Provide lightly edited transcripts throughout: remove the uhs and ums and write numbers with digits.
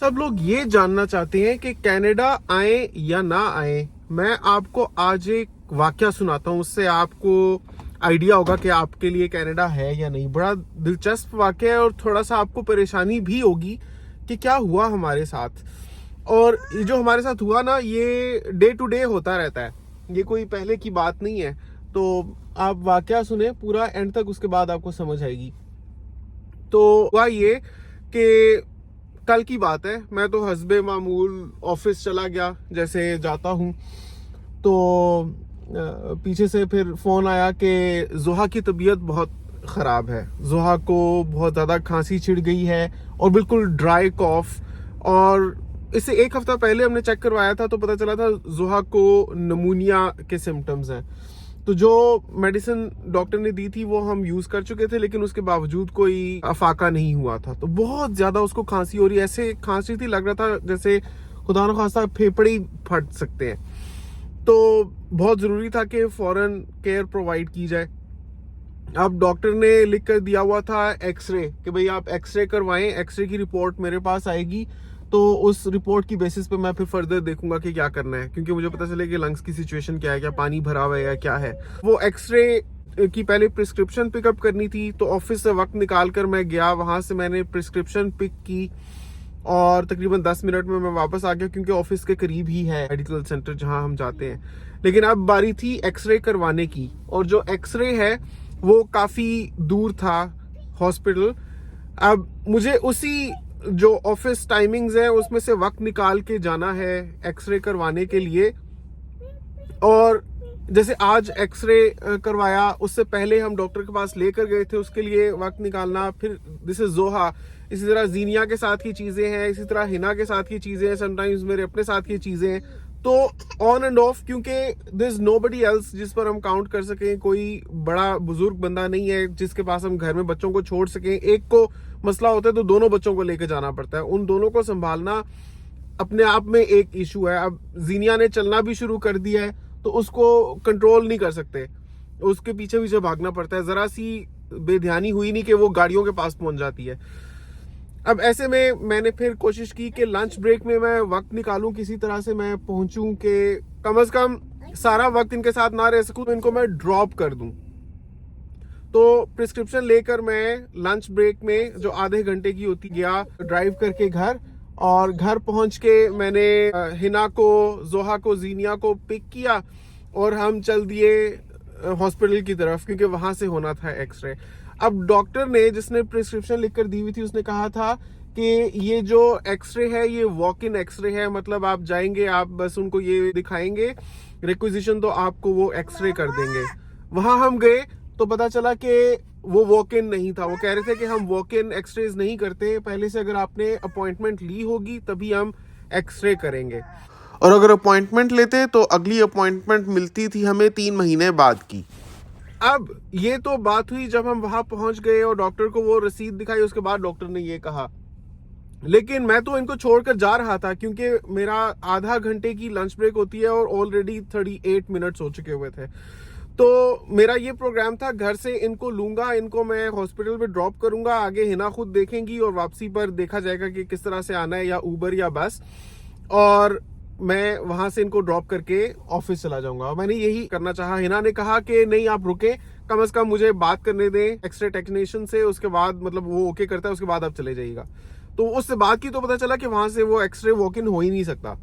सब लोग ये जानना चाहते हैं कि कनाडा आए या ना आए। मैं आपको आज एक वाकया सुनाता हूँ, उससे आपको आइडिया होगा कि आपके लिए कनाडा है या नहीं। बड़ा दिलचस्प वाकया है और थोड़ा सा आपको परेशानी भी होगी कि क्या हुआ हमारे साथ। और ये जो हमारे साथ हुआ ना, ये डे टू डे होता रहता है, ये कोई पहले की बात नहीं है। तो आप वाकया सुने पूरा एंड तक, उसके बाद आपको समझ आएगी। तो हुआ ये कि कल की बात है, मैं तो हस्बे मामूल ऑफिस चला गया जैसे जाता हूँ। तो पीछे से फिर फ़ोन आया कि जोहा की तबीयत बहुत ख़राब है, जोहा को बहुत ज़्यादा खांसी छिड़ गई है और बिल्कुल ड्राई कॉफ। और इससे एक हफ्ता पहले हमने चेक करवाया था तो पता चला था जोहा को नमूनिया के सिम्टम्स हैं। तो जो मेडिसिन डॉक्टर ने दी थी वो हम यूज कर चुके थे, लेकिन उसके बावजूद कोई अफाका नहीं हुआ था। तो बहुत ज्यादा उसको खांसी हो रही, ऐसे खांसी थी लग रहा था जैसे खुदा न खास्ता फेफड़े ही फट सकते हैं। तो बहुत जरूरी था कि फौरन केयर प्रोवाइड की जाए। अब डॉक्टर ने लिख कर दिया हुआ था एक्सरे, कि भाई आप एक्सरे करवाएं, एक्सरे की रिपोर्ट मेरे पास आएगी तो उस रिपोर्ट की बेसिस पे मैं फिर फर्दर देखूंगा कि क्या करना है, क्योंकि मुझे पता चले कि लंग्स की सिचुएशन क्या है, क्या पानी भरा हुआ है या क्या है। वो एक्सरे की पहले प्रिस्क्रिप्शन पिकअप करनी थी, तो ऑफिस से वक्त निकाल कर मैं गया, वहां से मैंने प्रिस्क्रिप्शन पिक की और तकरीबन 10 मिनट में मैं वापस आ गया, क्योंकि ऑफिस के करीब ही है मेडिकल सेंटर जहां हम जाते हैं। लेकिन अब बारी थी एक्सरे करवाने की, और जो एक्सरे है वो काफी दूर था हॉस्पिटल। अब मुझे उसी जो ऑफिस टाइमिंग्स है उसमें से वक्त निकाल के जाना है एक्सरे करवाने के लिए। और जैसे आज एक्सरे करवाया, उससे पहले हम डॉक्टर के पास लेकर गए थे, उसके लिए वक्त निकालना। फिर दिस इज जोहा, इसी तरह जीनिया के साथ की चीजें हैं, इसी तरह हिना के साथ की चीजें हैं, समटाइम्स मेरे अपने साथ की चीजें हैं। तो ऑन एंड ऑफ, क्योंकि दिस इज नोबडी एल्स जिस पर हम काउंट कर सकें, कोई बड़ा बुजुर्ग बंदा नहीं है जिसके पास हम घर में बच्चों को छोड़ सकें। एक को मसला होता है तो दोनों बच्चों को लेकर जाना पड़ता है, उन दोनों को संभालना अपने आप में एक इशू है। अब जीनिया ने चलना भी शुरू कर दिया है तो उसको कंट्रोल नहीं कर सकते, उसके पीछे पीछे भागना पड़ता है। जरा सी बेध्यानी हुई नहीं कि वो गाड़ियों के पास पहुंच जाती है। अब ऐसे में मैंने फिर कोशिश की कि लंच ब्रेक में मैं वक्त निकालूं, किसी तरह से मैं पहुंचूं कि कम से कम सारा वक्त इनके साथ ना रह सकूं तो इनको मैं ड्रॉप कर दूं। तो प्रिस्क्रिप्शन लेकर मैं लंच ब्रेक में जो आधे घंटे की होती गया ड्राइव करके घर, और घर पहुंच के मैंने हिना को, जोहा को, जीनिया को पिक किया और हम चल दिए हॉस्पिटल की तरफ, क्योंकि वहां से होना था एक्सरे। अब डॉक्टर ने, जिसने प्रिस्क्रिप्शन लिखकर दी हुई थी, उसने कहा था कि ये जो एक्सरे है ये वॉक इन एक्सरे है, मतलब आप जाएंगे, आप बस उनको ये दिखाएंगे रिक्विजिशन तो आपको वो एक्सरे कर देंगे। वहां हम गए तो पता चला कि वो वॉक इन नहीं था। वो कह रहे थे कि हम वॉक इन एक्सरेज नहीं करते, पहले से अगर आपने अपॉइंटमेंट ली होगी तभी हम एक्सरे करेंगे, और अगर अपॉइंटमेंट लेते तो अगली अपॉइंटमेंट मिलती थी हमें 3 महीने बाद की। अब ये तो बात हुई जब हम वहां पहुंच गए और डॉक्टर को वो रसीद दिखाई, उसके बाद डॉक्टर ने ये कहा। लेकिन मैं तो इनको छोड़कर जा रहा था, क्योंकि मेरा आधा घंटे की लंच ब्रेक होती है और ऑलरेडी 38 मिनट्स हो चुके हुए थे। तो मेरा ये प्रोग्राम था, घर से इनको लूंगा, इनको मैं हॉस्पिटल पे ड्रॉप करूंगा, आगे हिना खुद देखेंगी और वापसी पर देखा जाएगा कि किस तरह से आना है, या उबर या बस, और मैं वहां से इनको ड्रॉप करके ऑफिस चला जाऊंगा। मैंने यही करना चाहा। हिना ने कहा कि नहीं, आप रुके, कम से कम मुझे बात करने दें एक्सरे टेक्नीशियन से, उसके बाद मतलब वो ओके करता है उसके बाद आप चले जाइएगा। तो उससे बात की तो पता चला कि वहां से वो एक्सरे वॉक इन हो ही नहीं सकता।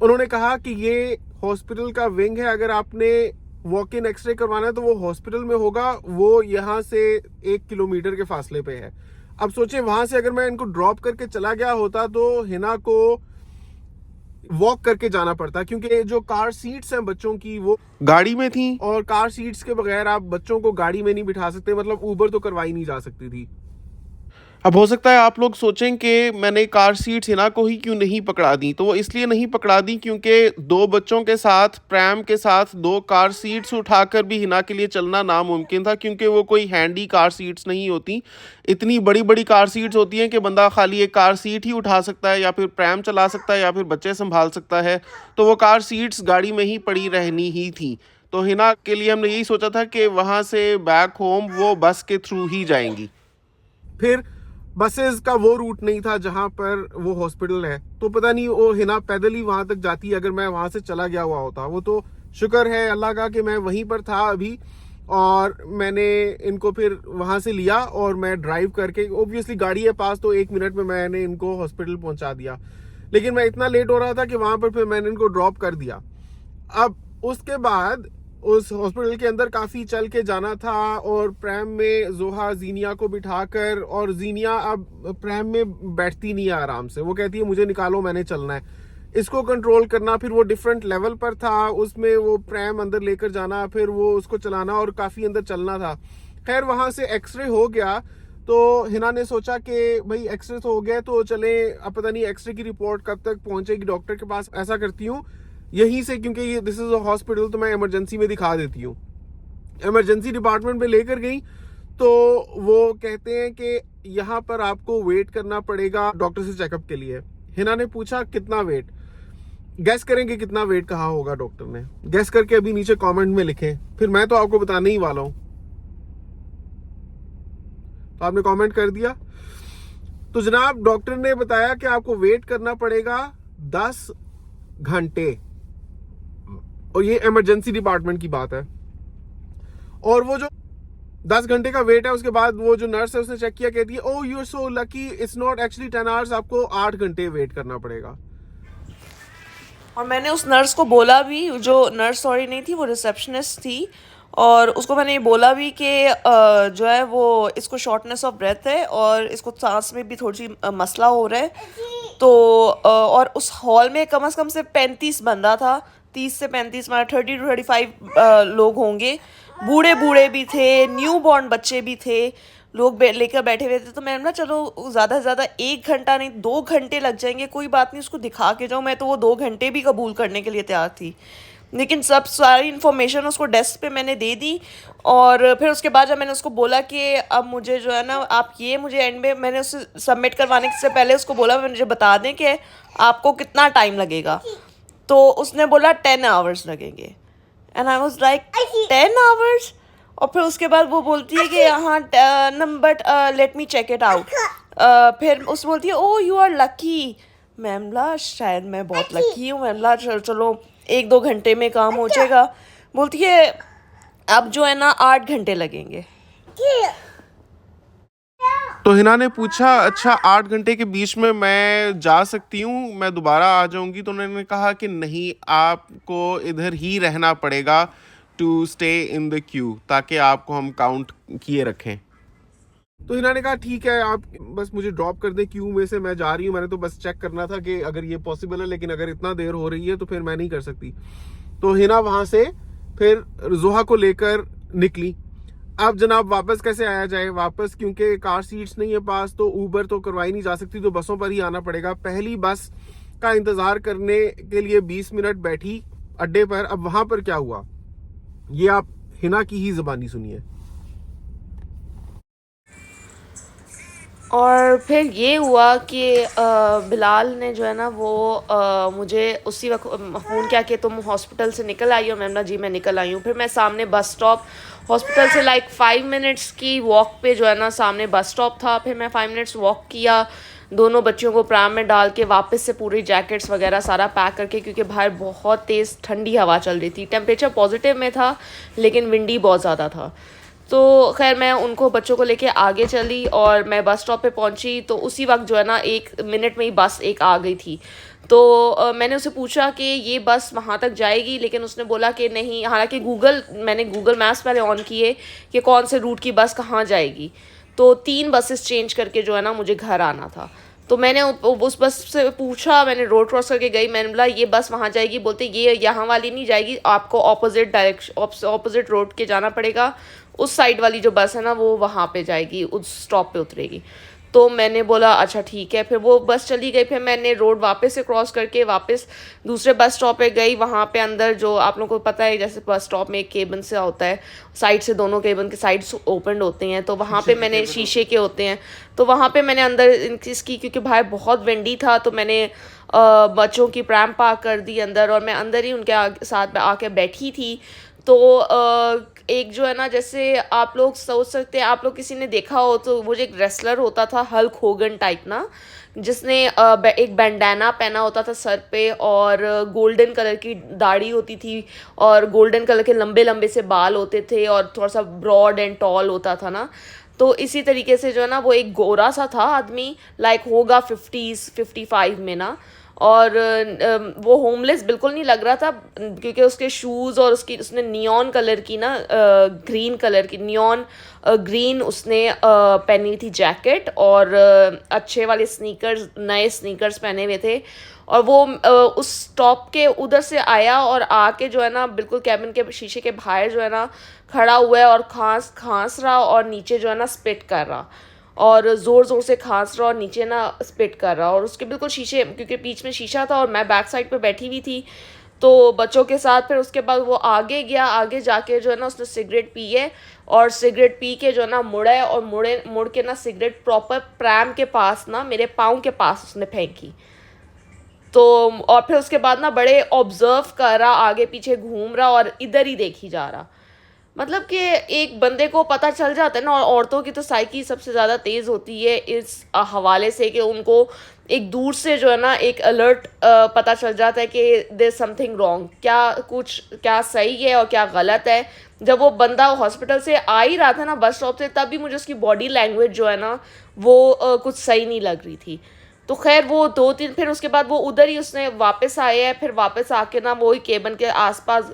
उन्होंने कहा कि ये हॉस्पिटल का विंग है, अगर आपने वॉक इन एक्सरे करवाना है तो वो हॉस्पिटल में होगा, वो यहाँ से 1 किलोमीटर के फासले पे है। अब सोचे, वहां से अगर मैं इनको ड्रॉप करके चला गया होता तो हिना को वॉक करके जाना पड़ता, क्योंकि जो कार सीट्स हैं बच्चों की वो गाड़ी में थी, और कार सीट्स के बगैर आप बच्चों को गाड़ी में नहीं बिठा सकते, मतलब ऊबर तो करवाई नहीं जा सकती थी। अब हो सकता है आप लोग सोचें कि मैंने कार सीट्स हिना को ही क्यों नहीं पकड़ा दी। तो वो इसलिए नहीं पकड़ा दी क्योंकि 2 बच्चों के साथ, प्रैम के साथ 2 कार सीट्स उठाकर भी हिना के लिए चलना नामुमकिन था, क्योंकि वो कोई हैंडी कार सीट्स नहीं होती। इतनी बड़ी बड़ी कार सीट्स होती हैं कि बंदा खाली एक कार सीट ही उठा सकता है, या फिर प्रैम चला सकता है, या फिर बच्चे संभाल सकता है। तो वो कार सीट्स गाड़ी में ही पड़ी रहनी ही थी। तो हिना के लिए हमने यही सोचा था कि वहाँ से बैक होम वो बस के थ्रू ही जाएंगी। फिर बसेस का वो रूट नहीं था जहां पर वो हॉस्पिटल है, तो पता नहीं वो हिना पैदल ही वहां तक जाती है अगर मैं वहां से चला गया हुआ होता। वो तो शुक्र है अल्लाह का कि मैं वहीं पर था अभी, और मैंने इनको फिर वहां से लिया और मैं ड्राइव करके, ऑब्वियसली गाड़ी है पास तो 1 मिनट में मैंने इनको हॉस्पिटल पहुंचा दिया। लेकिन मैं इतना लेट हो रहा था कि वहां पर फिर मैंने इनको ड्रॉप कर दिया। अब उसके बाद उस हॉस्पिटल के अंदर काफी चल के जाना था, और प्रैम में जोहा जीनिया को बिठाकर, और जीनिया अब प्रैम में बैठती नहीं है आराम से, वो कहती है मुझे निकालो मैंने चलना है। इसको कंट्रोल करना, फिर वो डिफरेंट लेवल पर था, उसमें वो प्रैम अंदर लेकर जाना, फिर वो उसको चलाना और काफी अंदर चलना था। खैर वहां से एक्सरे हो गया, तो हिना ने सोचा कि भाई एक्सरे तो हो गया तो चले, अब पता नहीं एक्सरे की रिपोर्ट कब तक पहुंचेगी डॉक्टर के पास। ऐसा करती हूँ यहीं से, क्योंकि ये दिस इज अ हॉस्पिटल, तो मैं इमरजेंसी में दिखा देती हूँ। इमरजेंसी डिपार्टमेंट में लेकर गई तो वो कहते हैं कि यहाँ पर आपको वेट करना पड़ेगा डॉक्टर से चेकअप के लिए। हिना ने पूछा कितना वेट, गैस करेंगे कितना वेट कहा होगा डॉक्टर ने, गैस करके अभी नीचे कमेंट में लिखें, फिर मैं तो आपको बताने ही वाला हूं। तो आपने कमेंट कर दिया। तो जनाब डॉक्टर ने बताया कि आपको वेट करना पड़ेगा 10 घंटे, और ये इमरजेंसी डिपार्टमेंट की बात है। और वो जो 10 घंटे का वेट है, उसके बाद वो जो नर्स है उसने चेक किया, कहती है oh you are so lucky, it's not actually 10 hours, आपको 8 घंटे वेट करना पड़ेगा। और मैंने उस नर्स को बोला भी, जो नर्स सॉरी नहीं थी, वो रिसेप्शनिस्ट थी, और उसको मैंने ये बोला भी कि जो है वो इसको शॉर्टनेस ऑफ ब्रेथ है और इसको सांस में भी थोड़ी सी मसला हो रहा है। तो और उस हॉल में कम से कम से 35 बंदा था, 30 से 35 मतलब 30 to 35 लोग होंगे। बूढ़े बूढ़े भी थे, न्यू बॉर्न बच्चे भी थे, लोग लेकर बैठे हुए थे। तो मैंने ना चलो ज़्यादा से ज़्यादा 1 घंटा नहीं 2 घंटे लग जाएंगे, कोई बात नहीं, उसको दिखा के जाऊँ। मैं तो वो 2 घंटे भी कबूल करने के लिए तैयार थी, लेकिन सब सारी इन्फॉर्मेशन उसको डेस्क पे मैंने दे दी। और फिर उसके बाद जब मैंने उसको बोला कि अब मुझे जो है ना आप ये मुझे एंड में, मैंने उससे सबमिट करवाने से पहले उसको बोला मुझे बता दें कि आपको कितना टाइम लगेगा। तो उसने बोला 10 आवर्स लगेंगे, and I was like 10 hours. और फिर उसके बाद वो बोलती है कि यहाँ number let me check it out. फिर उस बोलती है ओ यू आर लकी। मैमला शायद मैं बहुत लकी हूँ, मैमला चलो 1-2 घंटे में काम हो जाएगा। बोलती है अब जो है ना 8 घंटे लगेंगे। तो हिना ने पूछा अच्छा 8 घंटे के बीच में मैं जा सकती हूँ, मैं दोबारा आ जाऊंगी? तो उन्होंने कहा कि नहीं, आपको इधर ही रहना पड़ेगा to stay in the queue, ताकि आपको हम काउंट किए रखें। तो हिना ने कहा ठीक है, आप बस मुझे ड्रॉप कर दें क्यू में से, मैं जा रही हूँ, मैंने तो बस चेक करना था कि अगर ये पॉसिबल है, लेकिन अगर इतना देर हो रही है तो फिर मैं नहीं कर सकती। तो हिना वहां से फिर जोहा को लेकर निकली। अब जनाब वापस कैसे आया जाए वापस, क्योंकि कार सीट्स नहीं है पास, तो ऊबर तो करवाई नहीं जा सकती, तो बसों पर ही आना पड़ेगा। पहली बस का इंतजार करने के लिए 20 मिनट बैठी अड्डे पर। अब वहां पर क्या हुआ ये आप हिना की ही जुबानी सुनिए। और फिर ये हुआ कि बिलाल ने जो है ना वो मुझे उसी वक्त फ़ोन किया कि तुम हॉस्पिटल से निकल आई हो। मैंने बोला जी मैं निकल आई हूँ। फिर मैं सामने बस स्टॉप, हॉस्पिटल से लाइक 5 मिनट्स की वॉक पे जो है ना सामने बस स्टॉप था। फिर मैं 5 मिनट्स वॉक किया, दोनों बच्चों को प्राम में डाल के वापस से पूरी जैकेट्स वगैरह सारा पैक करके, क्योंकि बाहर बहुत तेज़ ठंडी हवा चल रही थी। टेम्परेचर पॉजिटिव में था लेकिन विंडी बहुत ज़्यादा था। तो खैर मैं उनको बच्चों को लेके आगे चली और मैं बस स्टॉप पे पहुंची। तो उसी वक्त जो है ना 1 मिनट में ही बस एक आ गई थी। तो मैंने उससे पूछा कि ये बस वहाँ तक जाएगी, लेकिन उसने बोला कि नहीं। हालांकि मैंने गूगल मैप्स पहले ऑन किए कि कौन से रूट की बस कहाँ जाएगी। तो 3 बसेस चेंज करके जो है ना मुझे घर आना था। तो मैंने उस बस से पूछा, मैंने रोड क्रॉस करके गई, मैंने बोला ये बस वहाँ जाएगी? बोलते ये यहाँ वाली नहीं जाएगी, आपको ऑपोजिट रोड के जाना पड़ेगा, उस साइड वाली जो बस है ना वो वहाँ पे जाएगी, उस स्टॉप पे उतरेगी। तो मैंने बोला अच्छा ठीक है। फिर वो बस चली गई। फिर मैंने रोड वापस से क्रॉस करके वापस दूसरे बस स्टॉप पे गई। वहाँ पे अंदर जो आप लोगों को पता है जैसे बस स्टॉप में एक केबिन से होता है, साइड से दोनों केबिन के साइड्स ओपन होते हैं, तो वहाँ पे मैंने शीशे के होते हैं, तो वहाँ पे मैंने अंदर इसकी, क्योंकि बाहर बहुत विंडी था, तो मैंने बच्चों की प्रैम पार्क कर दी अंदर, और मैं अंदर ही उनके साथ में आके बैठी थी। तो एक जो है ना, जैसे आप लोग सोच सकते हैं, आप लोग किसी ने देखा हो तो वो जो एक रेसलर होता था हल्क होगन टाइप ना, जिसने एक बैंडाना पहना होता था सर पे और गोल्डन कलर की दाढ़ी होती थी और गोल्डन कलर के लंबे लंबे से बाल होते थे और थोड़ा सा ब्रॉड एंड टॉल होता था ना। तो इसी तरीके से जो है ना वो एक गोरा सा था आदमी, लाइक होगा 50s 55 में ना। और वो होमलेस बिल्कुल नहीं लग रहा था क्योंकि उसके शूज़ और उसने नियॉन कलर की ना, ग्रीन कलर की नियॉन ग्रीन उसने पहनी थी जैकेट और अच्छे वाले स्नीकर्स, नए स्नीकर्स पहने हुए थे। और वो उस स्टॉप के उधर से आया और आके जो है ना बिल्कुल कैबिन के शीशे के बाहर जो है ना खड़ा हुआ है और खांस रहा और नीचे जो है ना स्पिट कर रहा और ज़ोर ज़ोर से खांस रहा और नीचे ना स्पिट कर रहा। और उसके बिल्कुल शीशे, क्योंकि बीच में शीशा था और मैं बैक साइड पे बैठी हुई थी तो बच्चों के साथ। फिर उसके बाद वो आगे गया, आगे जाके जो है ना उसने सिगरेट पी है और सिगरेट पी के जो है ना मुड़ा है और मुड़ के ना सिगरेट प्रॉपर प्रैम के पास ना, मेरे पाँव के पास उसने फेंकी। तो और फिर उसके बाद ना बड़े ऑब्जर्व कर रहा, आगे पीछे घूम रहा और इधर ही देखी जा रहा। मतलब कि एक बंदे को पता चल जाता है ना, और औरतों की तो साइकी सबसे ज़्यादा तेज़ होती है इस हवाले से कि उनको एक दूर से जो है ना एक अलर्ट पता चल जाता है कि देयर समथिंग रॉन्ग, क्या सही है और क्या गलत है। जब वो बंदा हॉस्पिटल से आ ही रहा था ना बस स्टॉप से, तब भी मुझे उसकी बॉडी लैंग्वेज जो है ना वो कुछ सही नहीं लग रही थी। तो खैर वो 2-3 फिर उसके बाद वो उधर ही उसने वापस आए हैं, फिर वापस आके ना वही केबिन के आसपास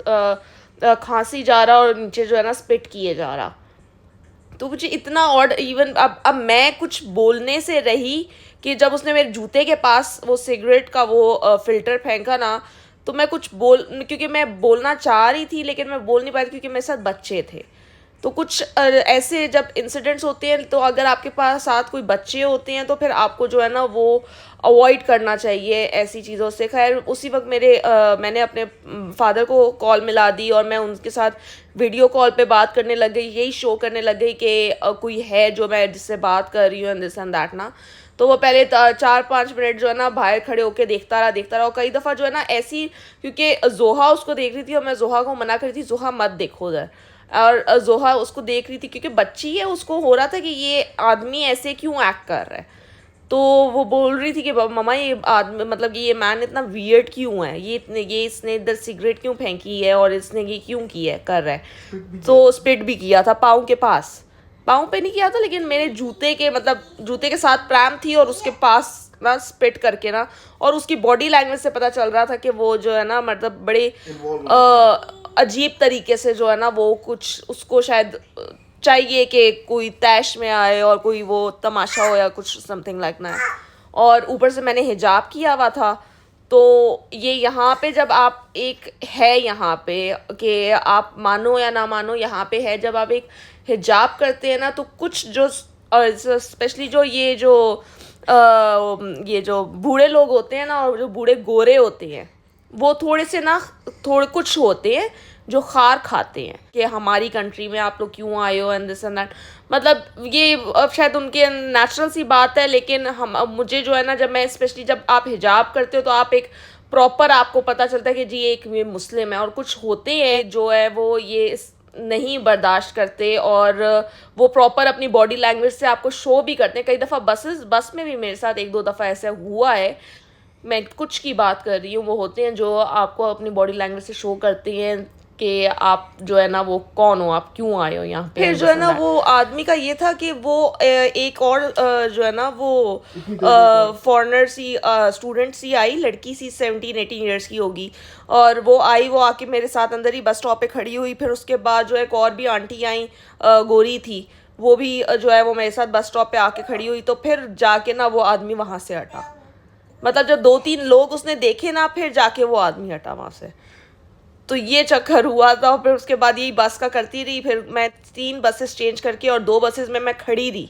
खांसी जा रहा और नीचे जो है ना स्पिट किए जा रहा। तो मुझे इतना ऑड, इवन अब मैं कुछ बोलने से रही कि जब उसने मेरे जूते के पास वो सिगरेट का वो फिल्टर फेंका ना, तो मैं कुछ क्योंकि मैं बोलना चाह रही थी लेकिन मैं बोल नहीं पाई क्योंकि मेरे साथ बच्चे थे। तो कुछ ऐसे जब इंसिडेंट्स होते हैं तो अगर आपके पास साथ कोई बच्चे होते हैं तो फिर आपको जो है ना वो अवॉइड करना चाहिए ऐसी चीज़ों से। खैर उसी वक्त मैंने अपने फादर को कॉल मिला दी और मैं उनके साथ वीडियो कॉल पे बात करने लग गई, यही शो करने लग गई कि कोई है जो मैं जिससे बात कर रही हूँ एंड दिस एंड दैट ना। तो वो पहले 4-5 मिनट जो है ना बाहर खड़े होकर देखता रहा और कई दफ़ा जो है ना ऐसी, क्योंकि जोहा उसको देख रही थी और मैं जोहा को मना कर रही थी जोहा मत देखो उधर, और जोहा उसको देख रही थी क्योंकि बच्ची है, उसको हो रहा था कि ये आदमी ऐसे क्यों एक्ट कर रहा है। तो वो बोल रही थी कि मम्मा ये आदमी, मतलब कि ये मैन इतना वियर्ड क्यों है, ये इसने इधर सिगरेट क्यों फेंकी है और इसने ये क्यों किया कर रहा है। तो स्पिट भी किया था पाँव के पास, पाँव पे नहीं किया था लेकिन मेरे जूते के, मतलब जूते के साथ प्रैम थी और उसके पास ना स्पिट करके ना, और उसकी बॉडी लैंग्वेज से पता चल रहा था कि वो जो है ना मतलब बड़े अजीब तरीके से जो है ना वो कुछ उसको शायद चाहिए कि कोई तैश में आए और कोई वो तमाशा हो या कुछ समथिंग लाइक ना। और ऊपर से मैंने हिजाब किया हुआ था। तो ये यहाँ पे जब आप एक है यहाँ पे कि आप मानो या ना मानो, यहाँ पे है जब आप एक हिजाब करते हैं ना तो कुछ जो स्पेशली ये जो बूढ़े लोग होते हैं ना और जो बूढ़े गोरे होते हैं वो थोड़े कुछ होते हैं जो खार खाते हैं कि हमारी कंट्री में आप लोग क्यों आए हो एंड दिस एंड दैट। मतलब ये अब शायद उनके नेचुरल सी बात है, लेकिन मुझे जो है ना, जब मैं स्पेशली जब आप हिजाब करते हो तो आप एक प्रॉपर आपको पता चलता है कि जी ये मुस्लिम है। और कुछ होते हैं जो है वो ये नहीं बर्दाश्त करते और वो प्रॉपर अपनी बॉडी लैंग्वेज से आपको शो भी करते हैं। कई दफ़ा बस में भी मेरे साथ 1-2 दफ़ा ऐसा हुआ है। मैं कुछ की बात कर रही हूँ, वो होते हैं जो आपको अपनी बॉडी लैंग्वेज से शो करते हैं कि आप जो है ना वो कौन हो, आप क्यों आए हो यहाँ पे। फिर जो है ना वो आदमी का ये था कि वो एक और जो है ना वो फॉरेनर सी स्टूडेंट सी आई, लड़की सी 17-18 ईयर्स की होगी, और वो आके मेरे साथ अंदर ही बस स्टॉप पे खड़ी हुई। फिर उसके बाद जो एक और भी आंटी आई, गोरी थी, वो भी जो है वो मेरे साथ बस स्टॉप पे आके खड़ी हुई। तो फिर जाके ना वो आदमी वहाँ से हटा, मतलब जब 2-3 लोग उसने देखे ना फिर जाके वो आदमी हटा वहाँ से। तो ये चक्कर हुआ था। फिर उसके बाद यही बस का करती रही। फिर मैं 3 बसेस चेंज करके और 2 बसेस में मैं खड़ी रही,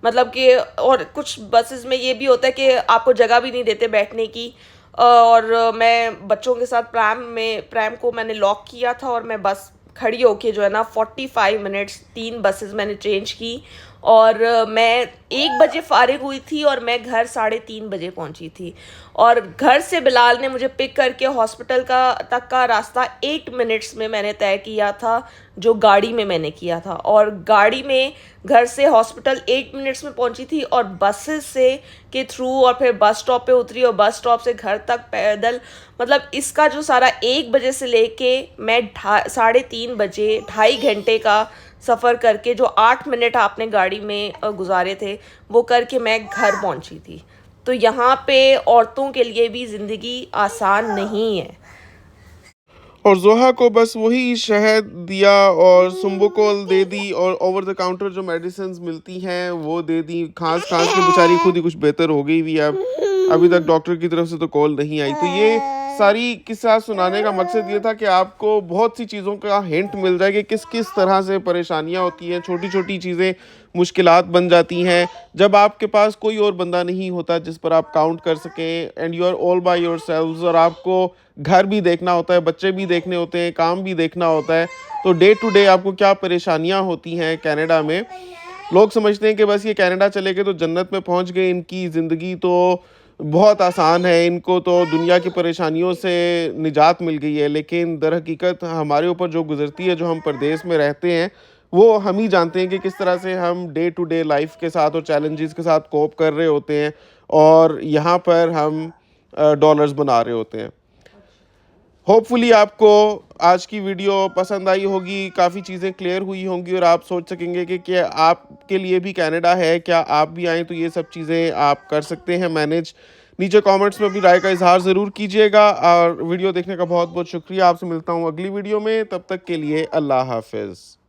मतलब कि और कुछ बसेस में ये भी होता है कि आपको जगह भी नहीं देते बैठने की। और मैं बच्चों के साथ प्रैम को मैंने लॉक किया था और मैं बस खड़ी होके जो है ना 45 मिनट्स 3 बसेस मैंने चेंज की और मैं 1 बजे फ़ारिग हुई थी और मैं घर 3:30 बजे पहुंची थी। और घर से बिलाल ने मुझे पिक करके हॉस्पिटल तक का रास्ता 8 मिनट्स में मैंने तय किया था, जो गाड़ी में मैंने किया था। और गाड़ी में घर से हॉस्पिटल 8 मिनट्स में पहुंची थी, और बसेस से के थ्रू और फिर बस स्टॉप पे उतरी, और बस स्टॉप से घर तक पैदल। मतलब इसका जो सारा 1 बजे से लेके मैं 3:30 बजे 2.5 घंटे का सफ़र करके, जो 8 मिनट आपने गाड़ी में गुजारे थे, वो करके मैं घर पहुंची थी। तो यहाँ पे औरतों के लिए भी ज़िंदगी आसान नहीं है। और जोहा को बस वही शहद दिया और सुम्बुकोल दे दी, और ओवर द काउंटर जो मेडिसिन मिलती हैं वो दे दी। खांस खांस के बेचारी खुद ही कुछ बेहतर हो गई भी। अब अभी तक डॉक्टर की तरफ से तो कॉल नहीं आई। तो ये सारी किस्सा सुनाने का मकसद ये था कि आपको बहुत सी चीज़ों का हिंट मिल जाए कि किस किस तरह से परेशानियां होती हैं। छोटी छोटी चीज़ें मुश्किलात बन जाती हैं जब आपके पास कोई और बंदा नहीं होता जिस पर आप काउंट कर सकें, and you are all by yourselves. और आपको घर भी देखना होता है, बच्चे भी देखने होते हैं, काम भी देखना होता है। तो डे टू डे आपको क्या परेशानियां होती हैं कनाडा में। लोग समझते हैं कि बस ये कनाडा चले गए तो जन्नत में पहुंच गए, इनकी ज़िंदगी तो बहुत आसान है, इनको तो दुनिया की परेशानियों से निजात मिल गई है। लेकिन दर हकीकत हमारे ऊपर जो गुजरती है, जो हम परदेश में रहते हैं, वो हम ही जानते हैं कि किस तरह से हम डे टू डे लाइफ के साथ और चैलेंजेस के साथ कोप कर रहे होते हैं, और यहाँ पर हम डॉलर्स बना रहे होते हैं। होपफुली आपको आज की वीडियो पसंद आई होगी, काफ़ी चीज़ें क्लियर हुई होंगी, और आप सोच सकेंगे कि क्या आपके लिए भी कनाडा है, क्या आप भी आएँ तो ये सब चीज़ें आप कर सकते हैं मैनेज। नीचे कमेंट्स में अपनी राय का इजहार ज़रूर कीजिएगा, और वीडियो देखने का बहुत बहुत शुक्रिया। आपसे मिलता हूँ अगली वीडियो में, तब तक के लिए अल्लाह हाफिज़।